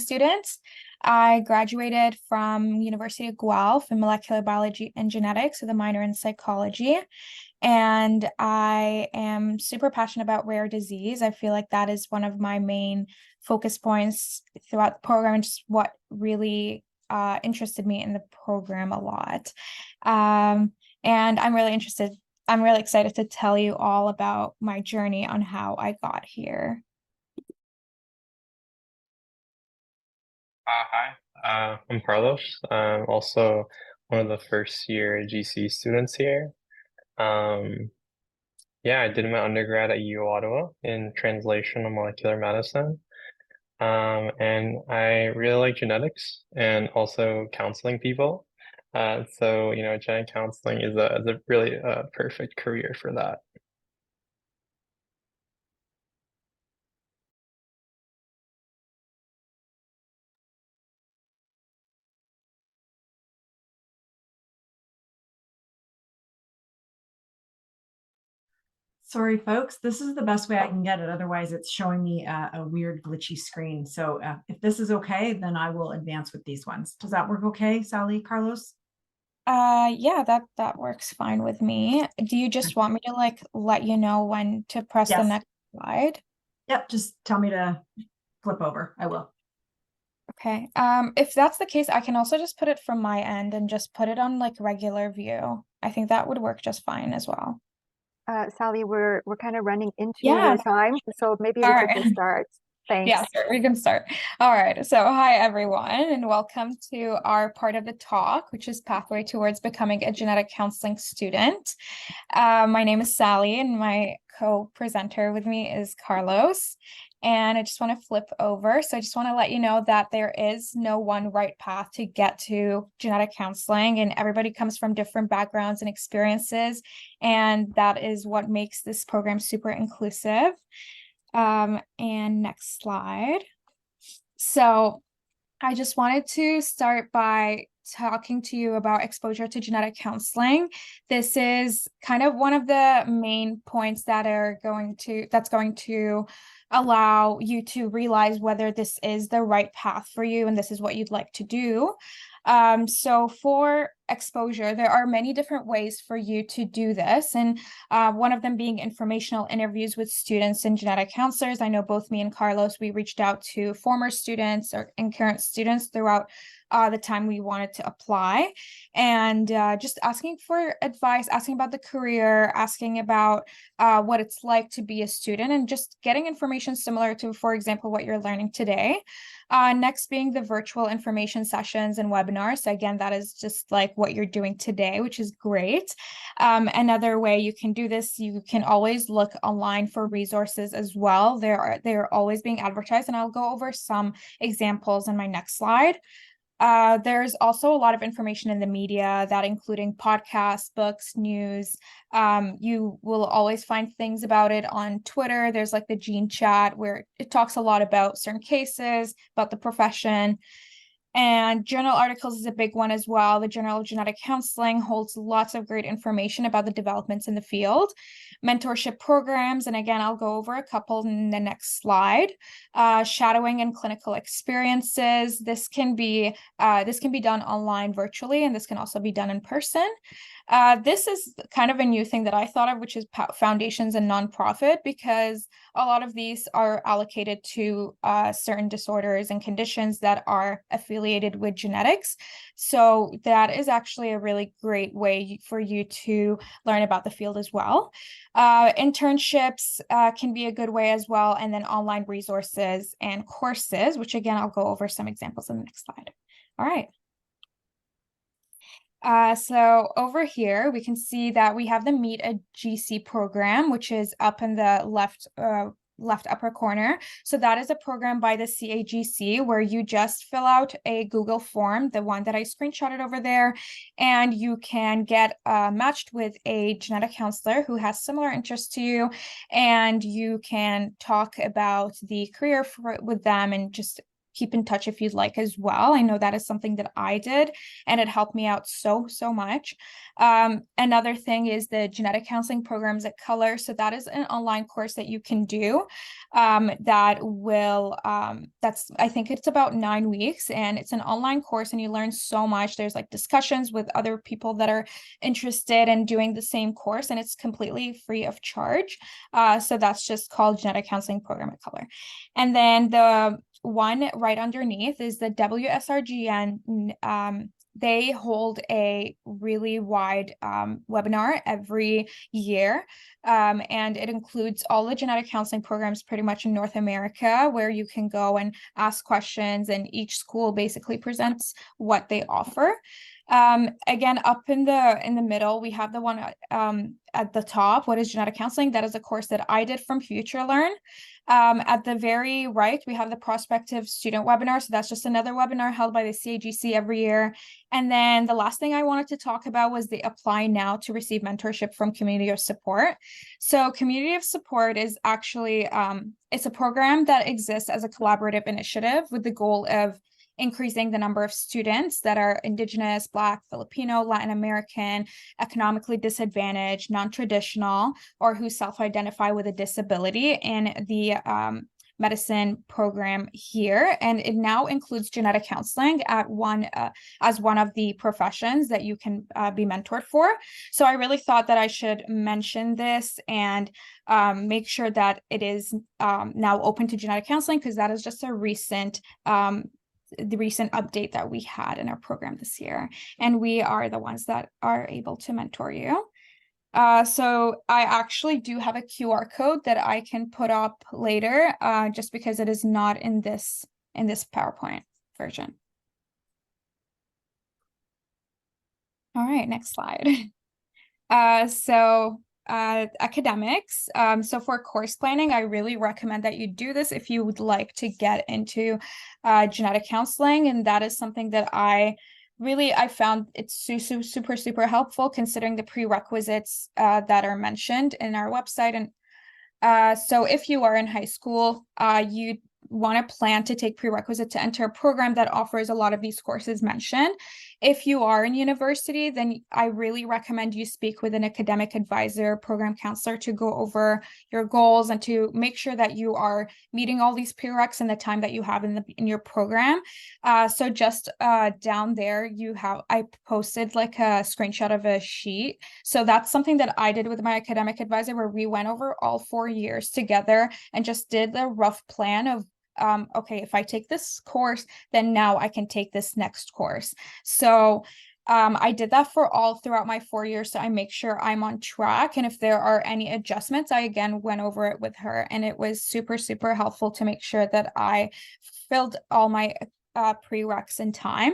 student. I graduated from University of Guelph in molecular biology and genetics with a minor in psychology. And I am super passionate about rare disease. I feel like that is one of my main focus points throughout the program, and just what really interested me in the program a lot. And I'm really excited to tell you all about my journey on how I got here. Hi, I'm Carlos. I'm also one of the first year GC students here. Um, yeah, I did my undergrad at U Ottawa in translational molecular medicine. And I really like genetics and also counseling people. So, genetic counseling is a really perfect career for that. Sorry, folks, this is the best way I can get it. Otherwise, it's showing me a weird glitchy screen. So if this is okay, then I will advance with these ones. Does that work okay, Sally, Carlos? Yeah, that works fine with me. Do you just want me to let you know when to press the Yes. next slide? Yep, just tell me to flip over. I will. Okay. If that's the case, I can also just put it from my end and just put it on regular view. I think that would work just fine as well. Sally, we're kind of running into Yeah. your time, so maybe we could just start. Thanks. Yeah, sure, we can start. All right. So hi, everyone, and welcome to our part of the talk, which is Pathway Towards Becoming a Genetic Counseling Student. My name is Sally, and my co-presenter with me is Carlos. And I just want to flip over. So I just want to let you know that there is no one right path to get to genetic counseling, and everybody comes from different backgrounds and experiences. And that is what makes this program super inclusive. And next slide. So I just wanted to start by talking to you about exposure to genetic counseling. This is kind of one of the main points that's going to allow you to realize whether this is the right path for you and this is what you'd like to do. So for exposure, there are many different ways for you to do this, and one of them being informational interviews with students and genetic counselors. I know both me and Carlos, we reached out to former students and current students throughout the time we wanted to apply, and just asking for advice, asking about the career, asking about what it's like to be a student, and just getting information similar to, for example, what you're learning today. Next being the virtual information sessions and webinars. So again, that is just like what you're doing today, which is great. Another way you can do this, you can always look online for resources as well. They're always being advertised, and I'll go over some examples in my next slide. There's also a lot of information in the media, that including podcasts, books, news. You will always find things about it on Twitter. There's like the Gene Chat, where it talks a lot about certain cases, about the profession. And journal articles is a big one as well. The Journal of Genetic Counseling holds lots of great information about the developments in the field. Mentorship programs, and again, I'll go over a couple in the next slide. Shadowing and clinical experiences. This can be done online virtually, and this can also be done in person. This is kind of a new thing that I thought of, which is foundations and nonprofit, because a lot of these are allocated to certain disorders and conditions that are affiliated with genetics. So that is actually a really great way for you to learn about the field as well. Internships can be a good way as well, and then online resources and courses, which again, I'll go over some examples in the next slide. All right. So over here, we can see that we have the Meet a GC program, which is up in the left upper corner. So that is a program by the CAGC where you just fill out a Google form, the one that I screenshotted over there, and you can get matched with a genetic counselor who has similar interests to you, and you can talk about the career with them and just keep in touch if you'd like as well. I know that is something that I did, and it helped me out so much. Another thing is the genetic counseling programs at Color. So that is an online course that you can do that will, I think it's about 9 weeks, and it's an online course and you learn so much. There's like discussions with other people that are interested in doing the same course, and it's completely free of charge. So that's just called Genetic Counseling Program at Color. And then the one right underneath is the WSRGN. They hold a really wide webinar every year, and it includes all the genetic counseling programs pretty much in North America, where you can go and ask questions, and each school basically presents what they offer. Again, up in the middle, we have the one at the top, what is genetic counseling? That is a course that I did from FutureLearn. At the very right, we have the prospective student webinar. So that's just another webinar held by the CAGC every year. And then the last thing I wanted to talk about was the apply now to receive mentorship from Community of Support. So Community of Support is actually, it's a program that exists as a collaborative initiative with the goal of increasing the number of students that are Indigenous, Black, Filipino, Latin American, economically disadvantaged, non-traditional, or who self-identify with a disability in the medicine program here. And it now includes genetic counseling at as one of the professions that you can be mentored for. So I really thought that I should mention this and make sure that it is now open to genetic counseling, because that is just a recent update that we had in our program this year, and we are the ones that are able to mentor you. So I actually do have a QR code that I can put up later, just because it is not in this PowerPoint version. All right, next slide. Academics. So for course planning, I really recommend that you do this if you would like to get into genetic counseling. And that is something that I found it's super helpful, considering the prerequisites that are mentioned in our website. And so if you are in high school, you want to plan to take prerequisite to enter a program that offers a lot of these courses mentioned. If you are in university, then I really recommend you speak with an academic advisor, program counselor, to go over your goals and to make sure that you are meeting all these prereqs in the time that you have in your program. So just down there, I posted like a screenshot of a sheet. So that's something that I did with my academic advisor, where we went over all 4 years together and just did the rough plan of okay, if I take this course, then now I can take this next course. So I did that for all throughout my 4 years, so I make sure I'm on track. And if there are any adjustments, I again went over it with her, and it was super helpful to make sure that I filled all my prereqs in time.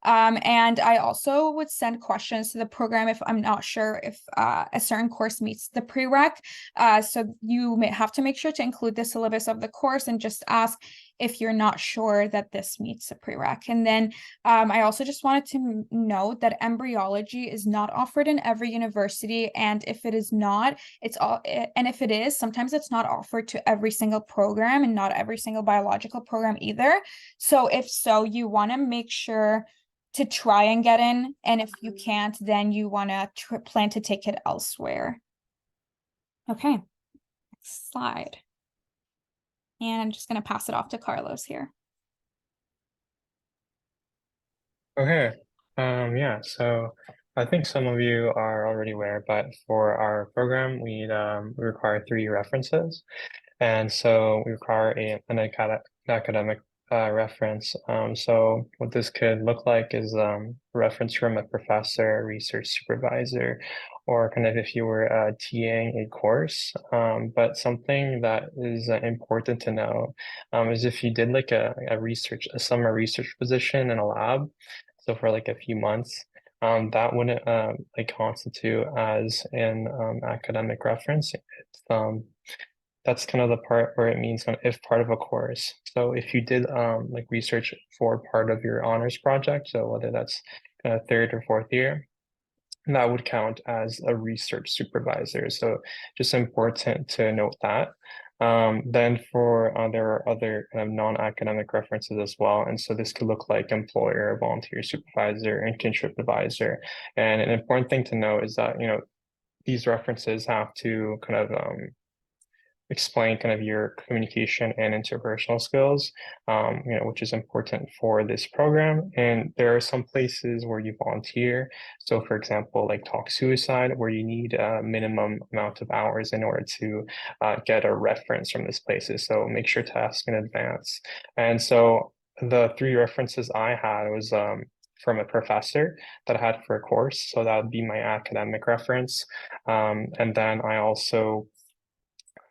And I also would send questions to the program if I'm not sure if a certain course meets the prereq. So you may have to make sure to include the syllabus of the course and just ask if you're not sure that this meets a prereq. And then I also just wanted to note that embryology is not offered in every university. And if it is not, and if it is, sometimes it's not offered to every single program, and not every single biological program either. So if so, you want to make sure to try and get in, and if you can't, then you want to plan to take it elsewhere. Okay, next slide. And I'm just going to pass it off to Carlos here. Okay. Yeah, so I think some of you are already aware, but for our program, we require 3 references. And so we require an academic reference. So what this could look like is a reference from a professor, research supervisor, or kind of if you were TAing a course. But something that is important to know is if you did like a summer research position in a lab, so for like a few months, that wouldn't like constitute as an academic reference. It's that's kind of the part where it means if part of a course. So if you did like research for part of your honors project, so whether that's kind of 3rd or 4th year, that would count as a research supervisor. So just important to note that. Then there are other kind of non-academic references as well. And so this could look like employer, volunteer supervisor, internship advisor. And an important thing to know is that, these references have to kind of explain kind of your communication and interpersonal skills, which is important for this program. And there are some places where you volunteer. So for example, like Talk Suicide, where you need a minimum amount of hours in order to get a reference from these places. So make sure to ask in advance. And so the 3 references I had was from a professor that I had for a course. So that would be my academic reference. And then I also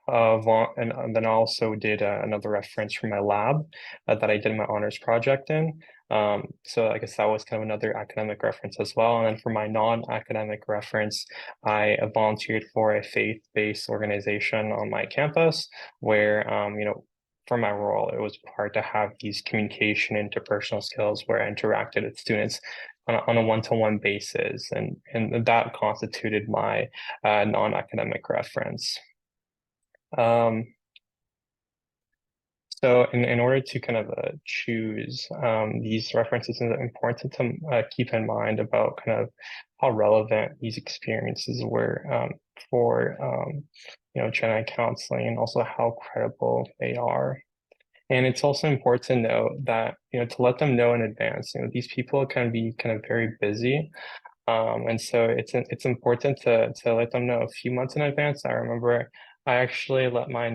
and then I also did another reference from my lab that I did my honors project in. So I guess that was kind of another academic reference as well. And then for my non-academic reference, I volunteered for a faith-based organization on my campus where, for my role, it was hard to have these communication interpersonal skills where I interacted with students on a one-to-one basis. And that constituted my non-academic reference. So in order to kind of choose these references, it's important to keep in mind about kind of how relevant these experiences were for genetic counseling, and also how credible they are. And it's also important to note that, to let them know in advance, these people can be kind of very busy. And so it's important to let them know a few months in advance. I remember I actually let my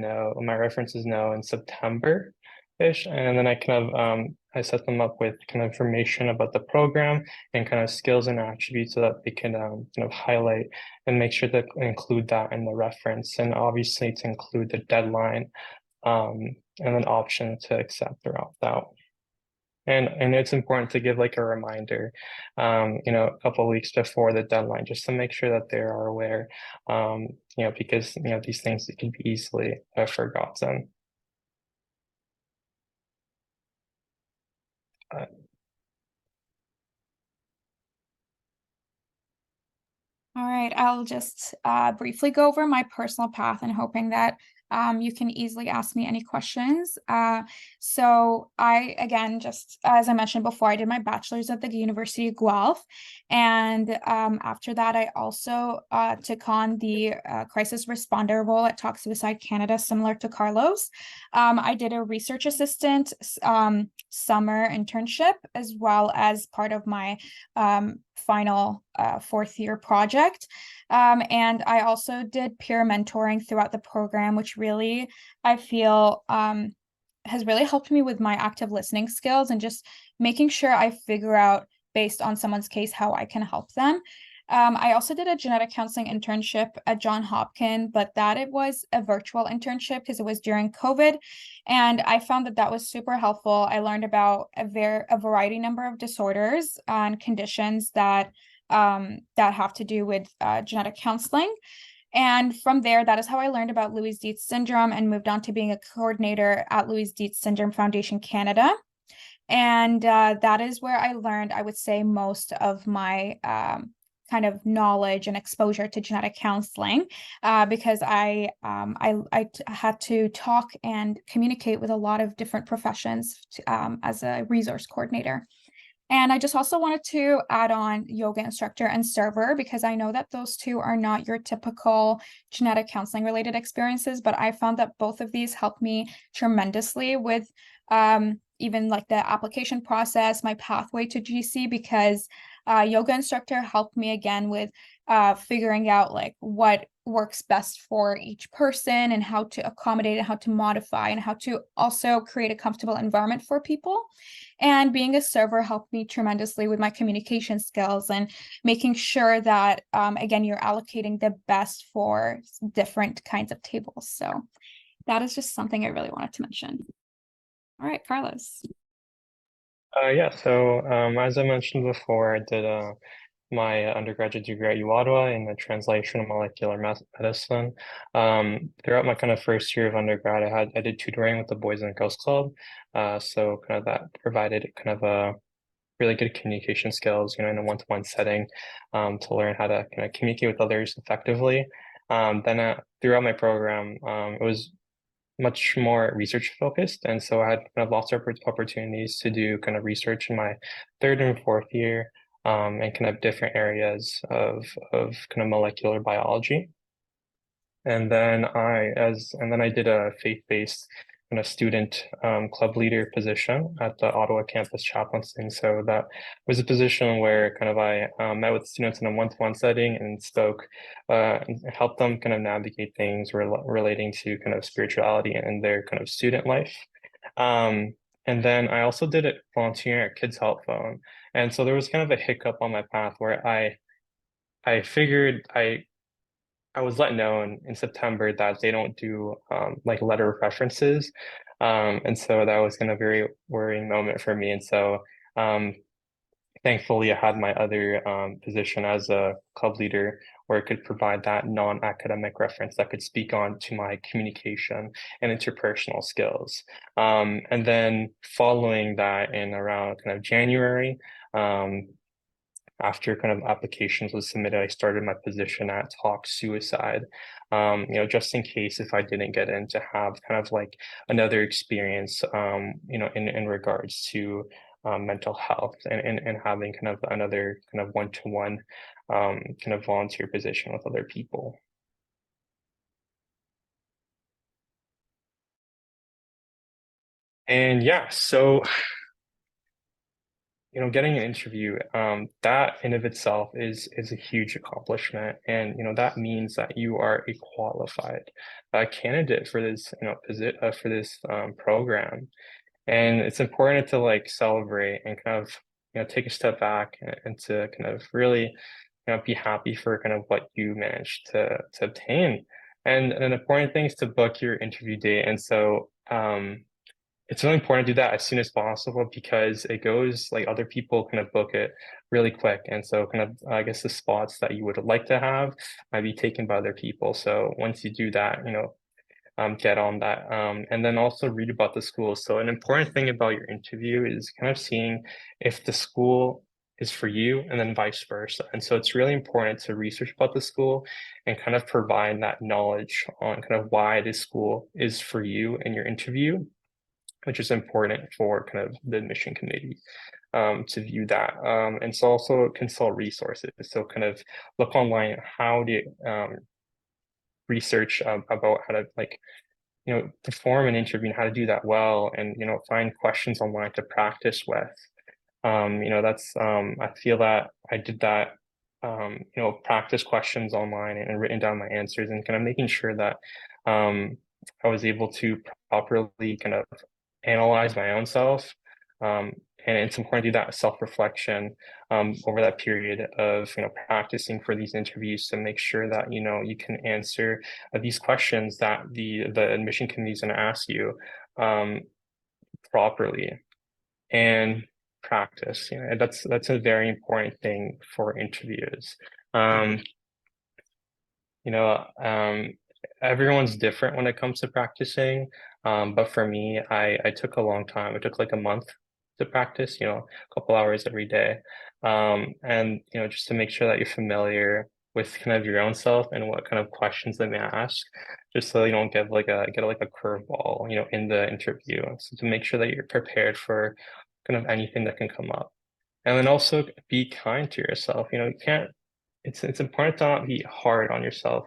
references know in September-ish, and then I kind of I set them up with kind of information about the program and kind of skills and attributes so that they can kind of highlight and make sure to include that in the reference, and obviously to include the deadline and an option to accept or opt out. And it's important to give like a reminder, a couple of weeks before the deadline, just to make sure that they are aware, because, these things can be easily forgotten. All right, I'll just briefly go over my personal path and hoping that you can easily ask me any questions. So I, again, just as I mentioned before, I did my bachelor's at the University of Guelph. And after that, I also took on the crisis responder role at Talk Suicide Canada, similar to Carlos. I did a research assistant summer internship, as well as part of my final 4th year project. And I also did peer mentoring throughout the program, which really, I feel, has really helped me with my active listening skills and just making sure I figure out, based on someone's case, how I can help them. I also did a genetic counseling internship at Johns Hopkins, but it was a virtual internship because it was during COVID. And I found that was super helpful. I learned about a variety number of disorders and conditions that have to do with genetic counseling. And from there, that is how I learned about Lewy-Dietz syndrome and moved on to being a coordinator at Lewy-Dietz Syndrome Foundation Canada. And that is where I learned, I would say, most of my kind of knowledge and exposure to genetic counseling, because I had to talk and communicate with a lot of different professions as a resource coordinator. And I just also wanted to add on yoga instructor and server, because I know that those two are not your typical genetic counseling related experiences, but I found that both of these helped me tremendously with even like the application process, my pathway to GC, because yoga instructor helped me again with figuring out like what works best for each person and how to accommodate and how to modify and how to also create a comfortable environment for people. And being a server helped me tremendously with my communication skills and making sure that, again, you're allocating the best for different kinds of tables. So that is just something I really wanted to mention. All right, Carlos. Yeah, so as I mentioned before, I did my undergraduate degree at Uoft in the translation of molecular medicine. Throughout my kind of first year of undergrad, I did tutoring with the Boys and Girls Club. So kind of that provided kind of a really good communication skills, in a one-to-one setting, to learn how to kind of communicate with others effectively. Then throughout my program, it was much more research focused. And so I had kind of lots of opportunities to do kind of research in my third and fourth year, and kind of different areas of kind of molecular biology. And then I did a faith-based kind of student club leader position at the Ottawa campus chaplaincy. So that was a position where kind of I met with students in a one-to-one setting and spoke and helped them kind of navigate things relating to kind of spirituality and their kind of student life. And then I also did it volunteering at Kids Help Phone. And so there was kind of a hiccup on my path where I figured I was let know in September that they don't do like letter of references. And so that was kind of a very worrying moment for me. And so thankfully I had my other position as a club leader where I could provide that non-academic reference that could speak on to my communication and interpersonal skills. And then following that in around kind of January, after kind of applications was submitted, I started my position at Talk Suicide, just in case if I didn't get in to have kind of like another experience, in regards to mental health and having kind of another kind of one-to-one kind of volunteer position with other people. And yeah, so getting an interview, that in of itself is a huge accomplishment, and that means that you are a qualified candidate for this, for this program, and it's important to like celebrate and kind of take a step back and to kind of really be happy for kind of what you managed to obtain, and an important thing is to book your interview date, and so it's really important to do that as soon as possible because it goes like other people kind of book it really quick. And so kind of, I guess the spots that you would like to have might be taken by other people. So once you do that, get on that. And then also read about the school. So an important thing about your interview is kind of seeing if the school is for you and then vice versa. And so it's really important to research about the school and kind of provide that knowledge on kind of why this school is for you in your interview, which is important for kind of the admission committee to view that. And so also consult resources. So kind of look online how to research about how to like, perform an interview and how to do that well, and, find questions online to practice with. That's, I feel that I did that, practice questions online and written down my answers and kind of making sure that I was able to properly kind of analyze my own self. And it's important to do that self-reflection over that period of practicing for these interviews to make sure that you can answer these questions that the admission committee is going to ask you properly, and practice. That's a very important thing for interviews. Everyone's different when it comes to practicing. But for me, I took a long time. It took like a month to practice, a couple hours every day. And, just to make sure that you're familiar with kind of your own self and what kind of questions they may ask, just so you don't get like a curveball, in the interview. So to make sure that you're prepared for kind of anything that can come up. And then also be kind to yourself. It's important to not be hard on yourself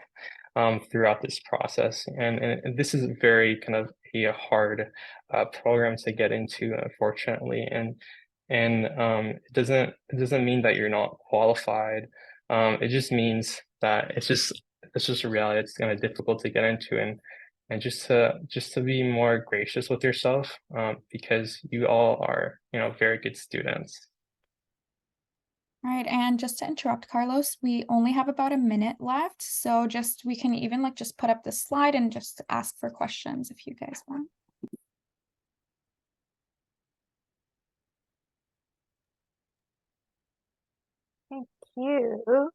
throughout this process. And this is very kind of a hard program to get into, unfortunately. And it doesn't mean that you're not qualified. It just means that it's just a reality. It's kind of difficult to get into, and just to be more gracious with yourself, because you all are very good students. All right, and just to interrupt, Carlos, we only have about a minute left, so we can even like just put up the slide and just ask for questions if you guys want. Thank you.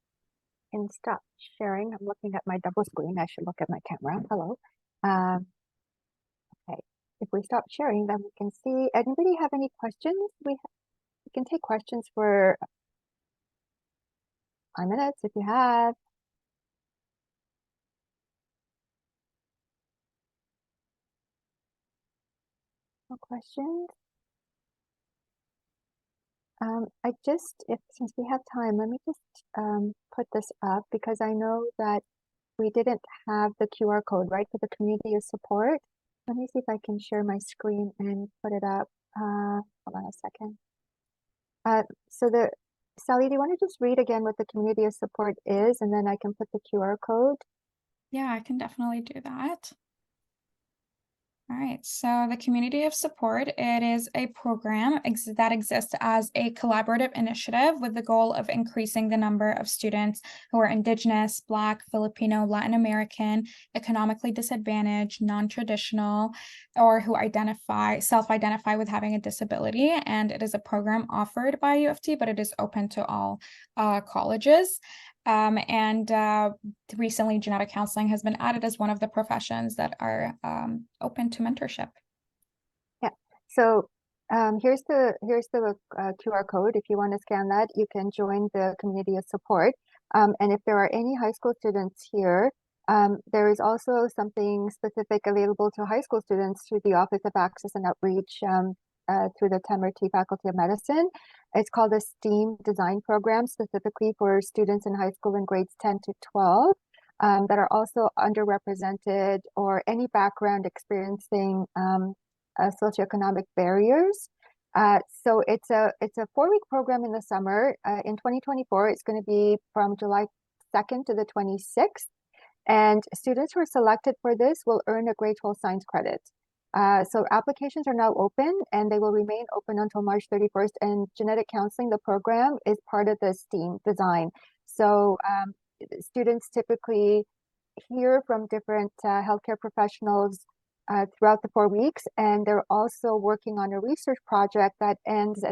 And stop sharing. I'm looking at my double screen. I should look at my camera. Hello. Okay. If we stop sharing, then we can see. Anybody have any questions? We can take questions for 5 minutes if you have. No questions? Since we have time, let me just put this up because I know that we didn't have the QR code, right, for the community of support. Let me see if I can share my screen and put it up. Hold on a second. Sally, do you want to just read again what the community of support is, and then I can put the QR code? Yeah, I can definitely do that. All right, so the Community of Support, it is a program that exists as a collaborative initiative with the goal of increasing the number of students who are Indigenous, Black, Filipino, Latin American, economically disadvantaged, non-traditional, or who self-identify with having a disability. And it is a program offered by Uoft, but it is open to all colleges. Recently genetic counseling has been added as one of the professions that are open to mentorship. Yeah, so here's the QR code. If you want to scan that, you can join the community of support. And if there are any high school students here, there is also something specific available to high school students through the Office of Access and Outreach through the Temerty Faculty of Medicine. It's called a STEAM design program, specifically for students in high school in grades 10 to 12 that are also underrepresented or any background experiencing socioeconomic barriers. So it's a 4-week program in the summer. In 2024, it's going to be from July 2nd to the 26th. And students who are selected for this will earn a grade 12 science credit. So applications are now open and they will remain open until March 31st. And genetic counseling, the program, is part of the STEAM design. So students typically hear from different healthcare professionals throughout the 4 weeks. And they're also working on a research project that ends at